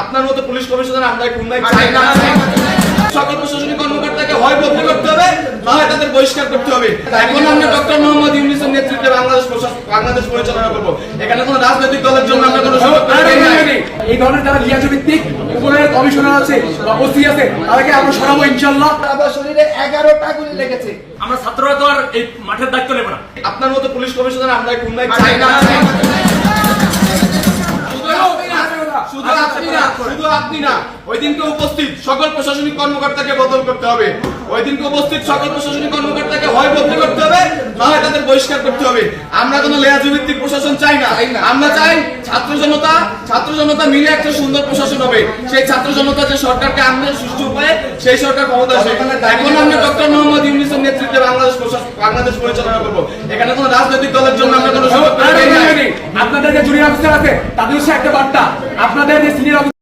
আপনার মতো police commissioner আমরা খুলনায় চাই না। সকল প্রশাসনিক কর্মকর্তাকে হয় বদলি করতে হবে, না হয় তাদের বহিষ্কার করতে হবে। এখন আমরা ডক্টর মোহাম্মদ ইউনূসের নেতৃত্বে বাংলাদেশ পরিচালনা করব। এখানে কোনো রাজনৈতিক দলের জন্য আমরা কোনো এই ধরনের যারা লিয়াজু ভিত্তিক উপরের কমিশনার আছে বা ওসি আছে তাদেরকে আমরা সরাবো ইনশাআল্লাহ। আমার শরীরে 11টা গুলি লেগেছে। আমরা ছাত্ররা তো আর এই মাঠের দায়িত্ব নেব না। আপনার মতো পুলিশ কমিশনার আমরা খুলনায় চাই না। শুধু আপনি না, ওই দিনকে উপস্থিত সকল প্রশাসনিক কর্মকর্তাকে বদল করতে হবে। ওই দিনকে উপস্থিত সকল প্রশাসনিক কর্মকর্তাকে হয় বদলি করতে হবে, না হয় তাদের বহিষ্কার করতে হবে। আমরা কোনো লেয়াজু ভিত্তিক প্রশাসন চাই না। আমরা চাই ছাত্র জনতা মিলে একটা সুন্দর প্রশাসন হবে। সেই ছাত্র জনতা যে সরকারকে আনবে সুষ্ঠু উপায়ে, সেই সরকার ক্ষমতা আসবে। এখন আমরা ডক্টর মোহাম্মদ ইউনূসের নেতৃত্বে বাংলাদেশ পরিচালনা করব। এখানে কোনো রাজনৈতিক দলের জন্য আমরা কোনো আপনাদের যে জুনিয়র অফিসার আছে তাদের একটা বার্তা, আপনাদের যে সিনিয়র